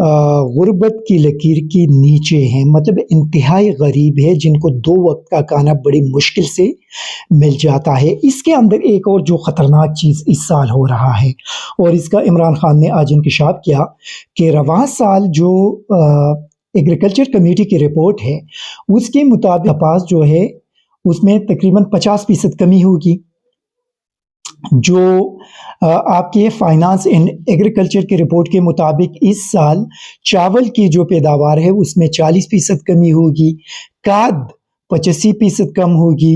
غربت کی لکیر کی نیچے ہیں، مطلب انتہائی غریب ہے، جن کو 2 وقت کا کھانا بڑی مشکل سے مل جاتا ہے۔ اس کے اندر ایک اور جو خطرناک چیز اس سال ہو رہا ہے، اور اس کا عمران خان نے آج انکشاف کیا کہ رواں سال جو ایگریکلچر کمیٹی کی رپورٹ ہے، اس کے مطابق کپاس جو ہے اس میں تقریباً 50% کمی ہوگی۔ جو آپ کے فائنانس اینڈ ایگریکلچر کے رپورٹ کے مطابق اس سال چاول کی جو پیداوار ہے اس میں 40% کمی ہوگی، کھاد 85% کم ہوگی،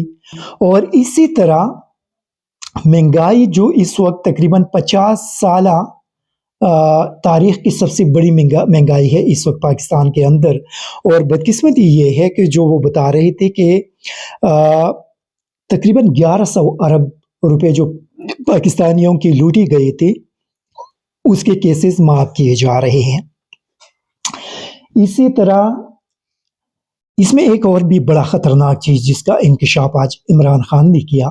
اور اسی طرح مہنگائی جو اس وقت تقریباً 50 سالہ تاریخ کی سب سے بڑی مہنگائی ہے اس وقت پاکستان کے اندر۔ اور بدقسمتی یہ ہے کہ جو وہ بتا رہے تھے کہ تقریباً 1100 ارب روپے جو پاکستانیوں کی لوٹی گئے تھے اس کے کیسز معاف کیے جا رہے ہیں۔ اسی طرح اس میں ایک اور بھی بڑا خطرناک چیز جس کا انکشاف آج عمران خان نے کیا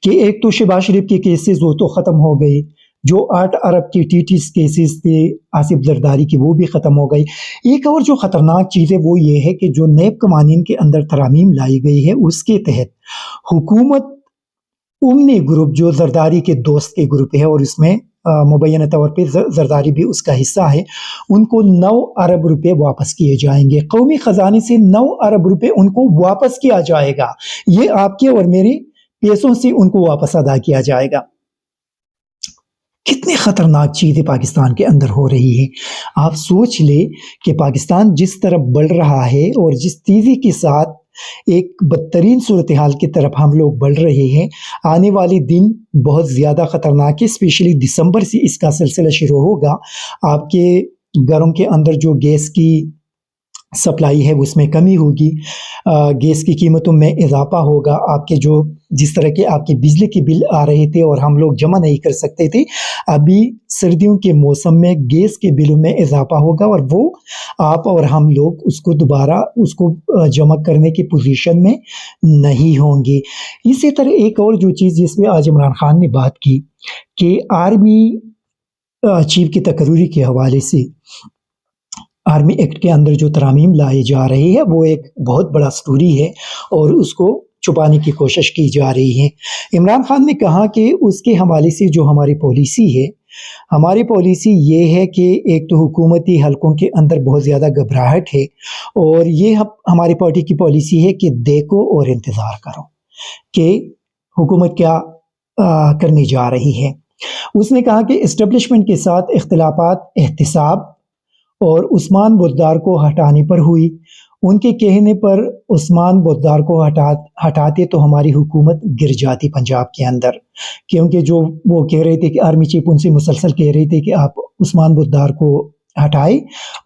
کہ ایک تو شہباز شریف کے کیسز وہ تو ختم ہو گئے، جو 8 ارب کی ٹی کیسز تھے آصف زرداری کی وہ بھی ختم ہو گئی۔ ایک اور جو خطرناک چیز ہے وہ یہ ہے کہ جو نیب قوانین کے اندر ترامیم لائی گئی ہے اس کے تحت حکومت امنی گروپ جو زرداری کے دوست کے گروپ ہے، اور اس میں مبینہ طور پہ زرداری بھی اس کا حصہ ہے، ان کو 9 ارب روپے واپس کیے جائیں گے۔ قومی خزانے سے 9 ارب روپے ان کو واپس کیا جائے گا، یہ آپ کے اور میرے پیسوں سے ان کو واپس ادا کیا جائے گا۔ کتنی خطرناک چیزیں پاکستان کے اندر ہو رہی ہے۔ آپ سوچ لیں کہ پاکستان جس طرف بڑھ رہا ہے اور جس تیزی کے ساتھ ایک بدترین صورتحال کی طرف ہم لوگ بڑھ رہے ہیں، آنے والے دن بہت زیادہ خطرناک ہے۔ اسپیشلی دسمبر سے اس کا سلسلہ شروع ہوگا۔ آپ کے گھروں کے اندر جو گیس کی سپلائی ہے اس میں کمی ہوگی، گیس کی قیمتوں میں اضافہ ہوگا، آپ کے جو جس طرح کے آپ کے بجلی کے بل آ رہے تھے اور ہم لوگ جمع نہیں کر سکتے تھے، ابھی سردیوں کے موسم میں گیس کے بلوں میں اضافہ ہوگا اور وہ آپ اور ہم لوگ اس کو دوبارہ اس کو جمع کرنے کی پوزیشن میں نہیں ہوں گے۔ اسی طرح ایک اور جو چیز جس میں آج عمران خان نے بات کی کہ آرمی چیف کی تقرری کے حوالے سے آرمی ایکٹ کے اندر جو ترامیم لائے جا رہے ہیں وہ ایک بہت بڑا سٹوری ہے اور اس کو چھپانے کی کوشش کی جا رہی ہے۔ عمران خان نے کہا کہ اس کے حوالے سے جو ہماری پالیسی ہے، ہماری پالیسی یہ ہے کہ ایک تو حکومتی حلقوں کے اندر بہت زیادہ گھبراہٹ ہے، اور یہ ہماری پارٹی کی پالیسی ہے کہ دیکھو اور انتظار کرو کہ حکومت کیا کرنے جا رہی ہے۔ اس نے کہا کہ اسٹیبلشمنٹ کے ساتھ اختلافات احتساب اور عثمان بزدار کو ہٹانے پر ہوئی۔ ان کے کہنے پر عثمان بزدار کو ہٹاتے تو ہماری حکومت گر جاتی پنجاب کے اندر، کیونکہ جو وہ کہہ رہے تھے کہ آرمی چیف ان سے مسلسل کہہ رہے تھے کہ آپ عثمان بزدار کو ہٹائے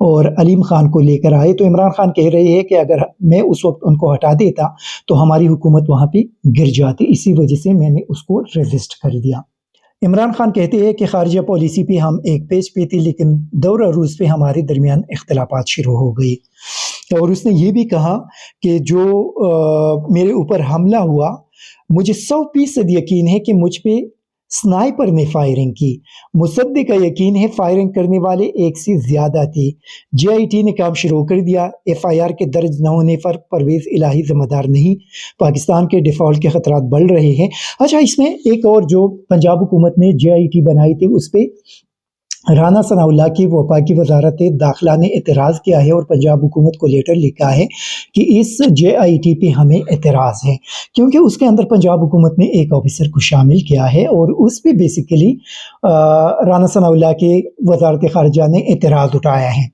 اور علیم خان کو لے کر آئے، تو عمران خان کہہ رہے ہیں کہ اگر میں اس وقت ان کو ہٹا دیتا تو ہماری حکومت وہاں پہ گر جاتی، اسی وجہ سے میں نے اس کو ریزسٹ کر دیا۔ عمران خان کہتے ہیں کہ خارجہ پالیسی پہ ہم ایک پیج پہ تھے، لیکن دور عروج پہ ہمارے درمیان اختلافات شروع ہو گئی، اور اس نے یہ بھی کہا کہ جو میرے اوپر حملہ ہوا، مجھے 100% یقین ہے کہ مجھ پہ سنائپر نے فائرنگ کی، مصدق کا یقین ہے فائرنگ کرنے والے ایک سے زیادہ تھے۔ JIT نے کام شروع کر دیا، FIR کے درج نہ ہونے پر پرویز الہی ذمہ دار نہیں، پاکستان کے ڈیفالٹ کے خطرات بڑھ رہے ہیں۔ اچھا، اس میں ایک اور جو پنجاب حکومت نے JIT بنائی تھی اس پہ رانا ثناء اللہ کی وفاقی وزارت داخلہ نے اعتراض کیا ہے اور پنجاب حکومت کو لیٹر لکھا ہے کہ اس JIT پہ ہمیں اعتراض ہے، کیونکہ اس کے اندر پنجاب حکومت نے ایک آفیسر کو شامل کیا ہے اور اس پہ بیسیکلی رانا ثناء اللہ کے وزارت خارجہ نے اعتراض اٹھایا ہے۔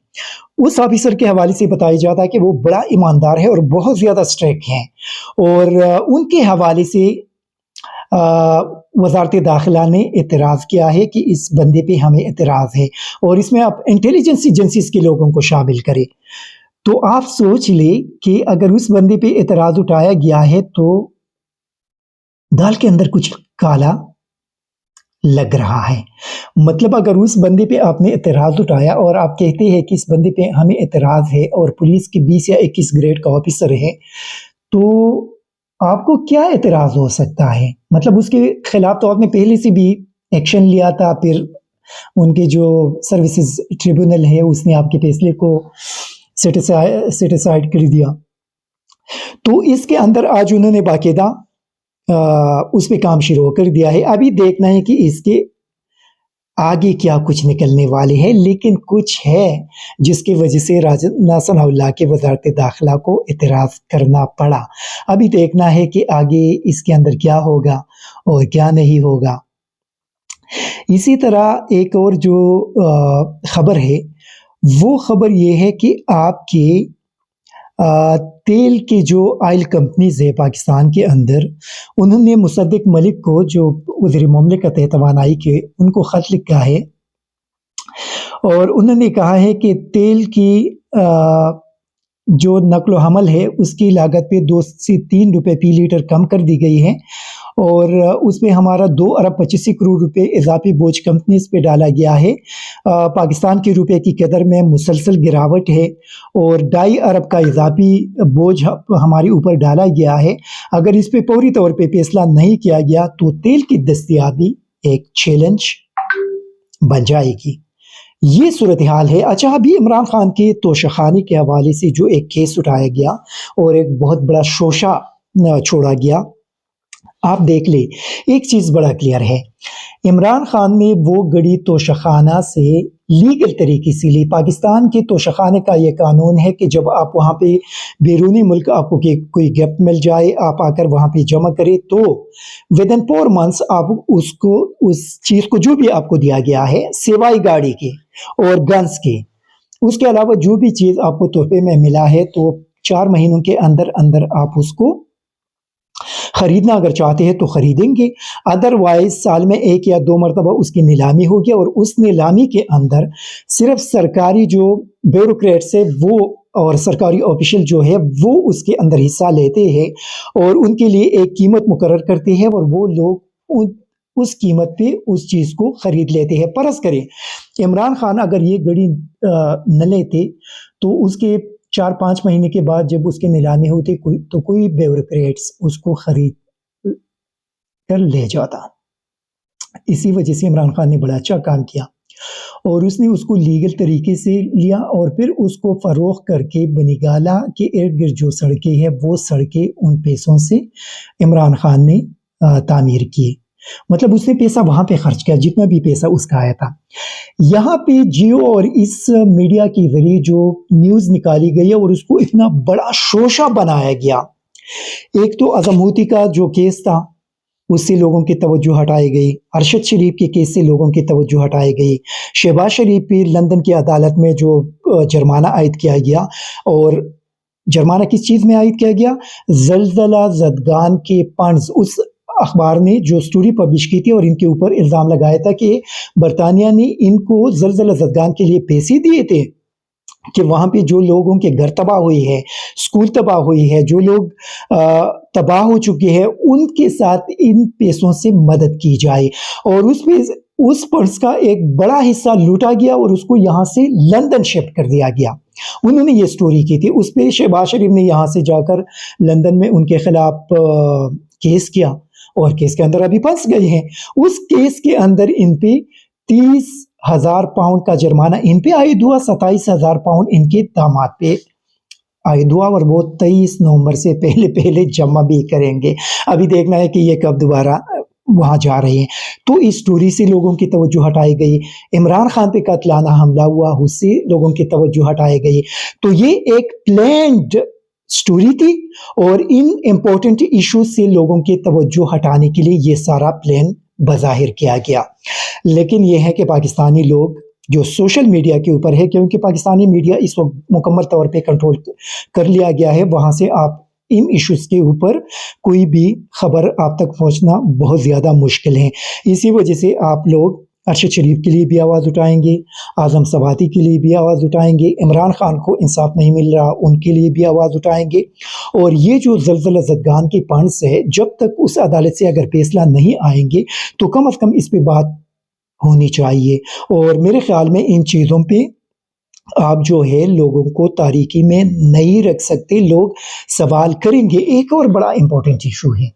اس آفیسر کے حوالے سے بتایا جاتا ہے کہ وہ بڑا ایماندار ہے اور بہت زیادہ اسٹرکٹ ہیں، اور ان کے حوالے سے وزارت داخلہ نے اعتراض کیا ہے کہ اس بندے پہ ہمیں اعتراض ہے، اور اس میں آپ انٹیلیجنس ایجنسیز کے لوگوں کو شامل کریں۔ تو آپ سوچ لیں کہ اگر اس بندے پہ اعتراض اٹھایا گیا ہے تو دال کے اندر کچھ کالا لگ رہا ہے۔ مطلب اگر اس بندے پہ آپ نے اعتراض اٹھایا اور آپ کہتے ہیں کہ اس بندے پہ ہمیں اعتراض ہے اور پولیس کی 20 یا 21 گریڈ کا آفیسر ہے، تو آپ کو کیا اعتراض ہو سکتا ہے؟ مطلب اس کے خلاف تو آپ نے پہلے سے بھی ایکشن لیا تھا، پھر ان کے جو سروسز ٹریبونل ہے اس نے آپ کے فیصلے کو سیٹیسائڈ کر دیا. تو اس کے اندر آج انہوں نے باقاعدہ اس پہ کام شروع کر دیا ہے. ابھی دیکھنا ہے کہ اس کے آگے کیا کچھ نکلنے والے ہیں، لیکن کچھ ہے جس کی وجہ سے راجہ ثناء اللہ کے وزارت داخلہ کو اعتراض کرنا پڑا. ابھی دیکھنا ہے کہ آگے اس کے اندر کیا ہوگا اور کیا نہیں ہوگا. اسی طرح ایک اور جو خبر ہے وہ خبر یہ ہے کہ آپ کے تیل کے جو آئل کمپنیز ہے پاکستان کے اندر، انہوں نے مصدق ملک کو جو وزیر مملکت ہے توانائی کے، ان کو خط لکھا ہے اور انہوں نے کہا ہے کہ تیل کی جو نقل و حمل ہے اس کی لاگت پہ 2 سے 3 روپے فی لیٹر کم کر دی گئی ہے اور اس پہ ہمارا 2 ارب 85 کروڑ روپے اضافی بوجھ کمپنیز پہ ڈالا گیا ہے. پاکستان کے روپے کی قدر میں مسلسل گراوٹ ہے اور 2.5 ارب کا اضافی بوجھ ہمارے اوپر ڈالا گیا ہے. اگر اس پہ فوری طور پہ فیصلہ نہیں کیا گیا تو تیل کی دستیابی ایک چیلنج بن جائے گی. یہ صورتحال ہے. اچھا، ابھی عمران خان کے توشخانے کے حوالے سے جو ایک کیس اٹھایا گیا اور ایک بہت بڑا شوشہ چھوڑا گیا، آپ دیکھ لیں ایک چیز بڑا کلیئر ہے. عمران خان نے وہ گڑی توشخانہ سے لیگل طریقے سے لی. پاکستان کے توشخانے کا یہ قانون ہے کہ جب آپ وہاں پہ بیرونی ملک آپ کو کوئی گفٹ مل جائے، آپ آ کر وہاں پہ جمع کرے تو ودن 4 months آپ اس چیز کو جو بھی آپ کو دیا گیا ہے سوائے گاڑی کے اور گنز کے، اس کے علاوہ جو بھی چیز آپ کو تحفے میں ملا ہے تو 4 مہینوں کے اندر اندر آپ اس کو خریدنا اگر چاہتے ہیں تو خریدیں گے. ادروائز سال میں 1 یا 2 مرتبہ اس کی نیلامی ہوگی اور اس نیلامی کے اندر صرف سرکاری جو بیوروکریٹس ہے وہ اور سرکاری آفیشل جو ہے وہ اس کے اندر حصہ لیتے ہیں اور ان کے لیے ایک قیمت مقرر کرتے ہیں اور وہ لوگ اس قیمت پہ اس چیز کو خرید لیتے ہیں. فرض کریں عمران خان اگر یہ گڑی نہ لیتے تو اس کے 4-5 مہینے کے بعد جب اس کے نیلامی ہوتی تو کوئی بیوروکریٹس اس کو خرید کر لے جاتا. اسی وجہ سے عمران خان نے بڑا اچھا کام کیا اور اس نے اس کو لیگل طریقے سے لیا اور پھر اس کو فروخت کر کے بنیگالہ کے ارد گرد جو سڑکیں ہیں وہ سڑکیں ان پیسوں سے عمران خان نے تعمیر کی. مطلب اس نے پیسہ وہاں پہ خرچ کیا جتنا بھی پیسہ اس کا آیا تھا. یہاں پہ جیو اور اس میڈیا کے ذریعے جو نیوز نکالی گئی ہے اور اس کو اتنا بڑا شوشہ بنایا گیا. ایک تو اعظم موتی کا جو کیس تھا اس سے لوگوں کی توجہ ہٹائی گئی، ارشد شریف کے کیس سے لوگوں کی توجہ ہٹائی گئی، شہباز شریف پہ لندن کی عدالت میں جو جرمانہ عائد کیا گیا، اور جرمانہ کس چیز میں عائد کیا گیا؟ زلزلہ زدگان کے فنڈز. اس اخبار نے جو سٹوری پبلش کی تھی اور ان کے اوپر الزام لگایا تھا کہ برطانیہ نے ان کو زلزلہ زدگان کے لیے پیسے دیے تھے کہ وہاں پہ جو لوگوں کے گھر تباہ ہوئی ہے، سکول تباہ ہوئی ہے، جو لوگ تباہ ہو چکے ہیں ان کے ساتھ ان پیسوں سے مدد کی جائے. اور اس فنڈز کا ایک بڑا حصہ لوٹا گیا اور اس کو یہاں سے لندن شفٹ کر دیا گیا. انہوں نے یہ سٹوری کی تھی. اس پہ شہباز شریف نے یہاں سے جا کر لندن میں ان کے خلاف کیس کیا اور کیس کے اندر ابھی پھنس گئے ہیں. اس کیس کے اندر ان پہ 30,000 پاؤنڈ کا جرمانہ ان پہ عائد ہوا، 27,000 پاؤنڈ ان کے داماد پہ عائد ہوا اور وہ 23 نومبر سے پہلے جمع بھی کریں گے. ابھی دیکھنا ہے کہ یہ کب دوبارہ وہاں جا رہے ہیں. تو اس سٹوری سے لوگوں کی توجہ ہٹائی گئی. عمران خان پہ قاتلانہ حملہ ہوا، اس سے لوگوں کی توجہ ہٹائی گئی. تو یہ ایک پلانڈ سٹوری تھی اور ان امپورٹنٹ ایشوز سے لوگوں کی توجہ ہٹانے کے لیے یہ سارا پلان بظاہر کیا گیا. لیکن یہ ہے کہ پاکستانی لوگ جو سوشل میڈیا کے اوپر ہے، کیونکہ پاکستانی میڈیا اس وقت مکمل طور پہ کنٹرول کر لیا گیا ہے، وہاں سے آپ ان ایشوز کے اوپر کوئی بھی خبر آپ تک پہنچنا بہت زیادہ مشکل ہے. اسی وجہ سے آپ لوگ ارشد شریف کے لیے بھی آواز اٹھائیں گے، اعظم سواتی کے لیے بھی آواز اٹھائیں گے، عمران خان کو انصاف نہیں مل رہا ان کے لیے بھی آواز اٹھائیں گے. اور یہ جو زلزلہ زدگان کے فنڈز ہے، جب تک اس عدالت سے اگر فیصلہ نہیں آئیں گے تو کم از کم اس پہ بات ہونی چاہیے. اور میرے خیال میں ان چیزوں پہ آپ جو ہے لوگوں کو تاریکی میں نہیں رکھ سکتے، لوگ سوال کریں گے. ایک اور بڑا امپورٹنٹ ایشو ہے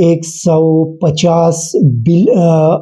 150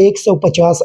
150